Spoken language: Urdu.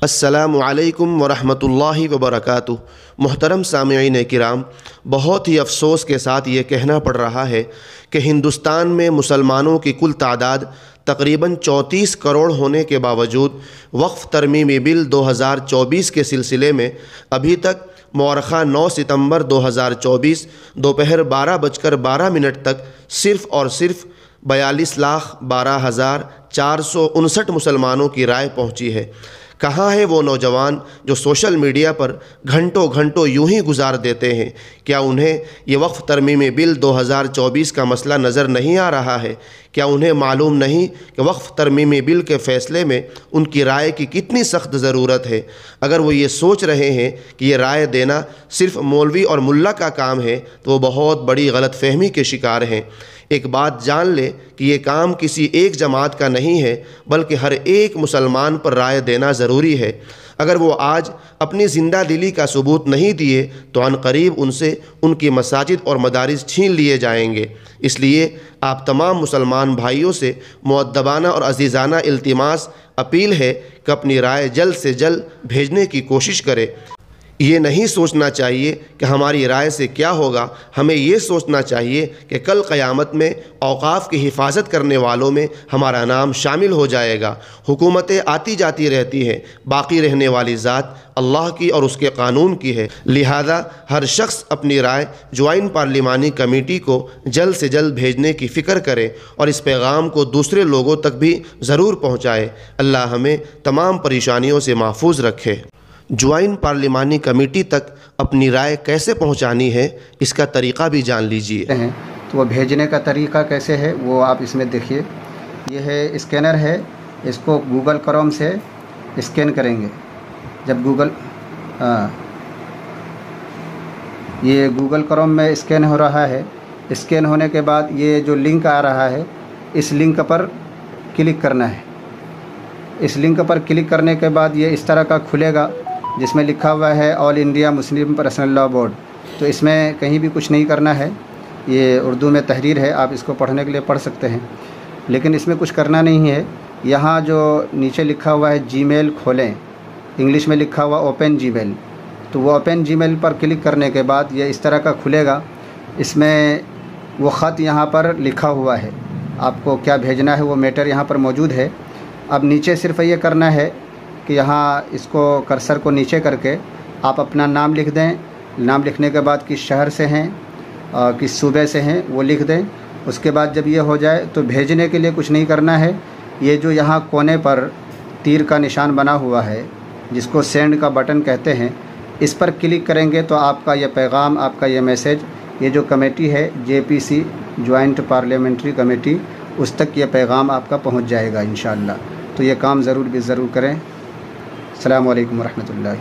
السلام علیکم ورحمۃ اللہ وبرکاتہ۔ محترم سامعین کرام، بہت ہی افسوس کے ساتھ یہ کہنا پڑ رہا ہے کہ ہندوستان میں مسلمانوں کی کل تعداد تقریباً 34 کروڑ ہونے کے باوجود وقف ترمیمی بل 2024 کے سلسلے میں ابھی تک مورخہ 9 ستمبر 2024 دوپہر 12:12 تک صرف اور صرف 42,12,459 مسلمانوں کی رائے پہنچی ہے۔ کہاں ہے وہ نوجوان جو سوشل میڈیا پر گھنٹوں گھنٹوں یوں ہی گزار دیتے ہیں؟ کیا انہیں یہ وقف ترمیمی بل 2024 کا مسئلہ نظر نہیں آ رہا ہے؟ کیا انہیں معلوم نہیں کہ وقف ترمیمی بل کے فیصلے میں ان کی رائے کی کتنی سخت ضرورت ہے؟ اگر وہ یہ سوچ رہے ہیں کہ یہ رائے دینا صرف مولوی اور ملا کا کام ہے تو وہ بہت بڑی غلط فہمی کے شکار ہیں۔ ایک بات جان لے کہ یہ کام کسی ایک جماعت کا نہیں ہے، بلکہ ہر ایک مسلمان پر رائے دینا ضروری ہے۔ اگر وہ آج اپنی زندہ دلی کا ثبوت نہیں دیے تو عن قریب ان سے ان کی مساجد اور مدارس چھین لیے جائیں گے۔ اس لیے آپ تمام مسلمان بھائیوں سے مؤدبانہ اور عزیزانہ التماس اپیل ہے کہ اپنی رائے جلد سے جلد بھیجنے کی کوشش کرے۔ یہ نہیں سوچنا چاہیے کہ ہماری رائے سے کیا ہوگا، ہمیں یہ سوچنا چاہیے کہ کل قیامت میں اوقاف کی حفاظت کرنے والوں میں ہمارا نام شامل ہو جائے گا۔ حکومتیں آتی جاتی رہتی ہیں، باقی رہنے والی ذات اللہ کی اور اس کے قانون کی ہے، لہذا ہر شخص اپنی رائے جوائنٹ پارلیمانی کمیٹی کو جلد سے جلد بھیجنے کی فکر کرے اور اس پیغام کو دوسرے لوگوں تک بھی ضرور پہنچائے۔ اللہ ہمیں تمام پریشانیوں سے محفوظ رکھے۔ جوائنٹ پارلیمانی کمیٹی تک اپنی رائے کیسے پہنچانی ہے، اس کا طریقہ بھی جان لیجئے۔ تو وہ بھیجنے کا طریقہ کیسے ہے وہ آپ اس میں دیکھیے، یہ ہے اسکینر ہے، اس کو گوگل کروم سے اسکین کریں گے۔ جب یہ گوگل کروم میں اسکین ہو رہا ہے، اسکین ہونے کے بعد یہ جو لنک آ رہا ہے اس لنک پر کلک کرنا ہے۔ اس لنک پر کلک کرنے کے بعد یہ اس طرح کا کھلے گا جس میں لکھا ہوا ہے all India Muslim personal law board. تو اس میں کہیں بھی کچھ نہیں کرنا ہے، یہ اردو میں تحریر ہے، آپ اس کو پڑھنے کے لیے پڑھ سکتے ہیں، لیکن اس میں کچھ کرنا نہیں ہے۔ یہاں جو نیچے لکھا ہوا ہے جی میل کھولیں، انگلش میں لکھا ہوا اوپن جی میل، تو وہ اوپن جی میل پر کلک کرنے کے بعد یہ اس طرح کا کھلے گا۔ اس میں وہ خط یہاں پر لکھا ہوا ہے، آپ کو کیا بھیجنا ہے وہ میٹر یہاں پر موجود ہے۔ اب نیچے صرف یہ کرنا ہے کہ یہاں اس کو کرسر کو نیچے کر کے آپ اپنا نام لکھ دیں، نام لکھنے کے بعد کس شہر سے ہیں اور کس صوبے سے ہیں وہ لکھ دیں۔ اس کے بعد جب یہ ہو جائے تو بھیجنے کے لیے کچھ نہیں کرنا ہے، یہ جو یہاں کونے پر تیر کا نشان بنا ہوا ہے جس کو سینڈ کا بٹن کہتے ہیں، اس پر کلک کریں گے تو آپ کا یہ پیغام، آپ کا یہ میسیج، یہ جو کمیٹی ہے JPC جوائنٹ پارلیمنٹری کمیٹی، اس تک یہ پیغام آپ کا پہنچ جائے گا انشاءاللہ۔ تو یہ کام ضرور کریں۔ السلام علیکم ورحمۃ اللہ۔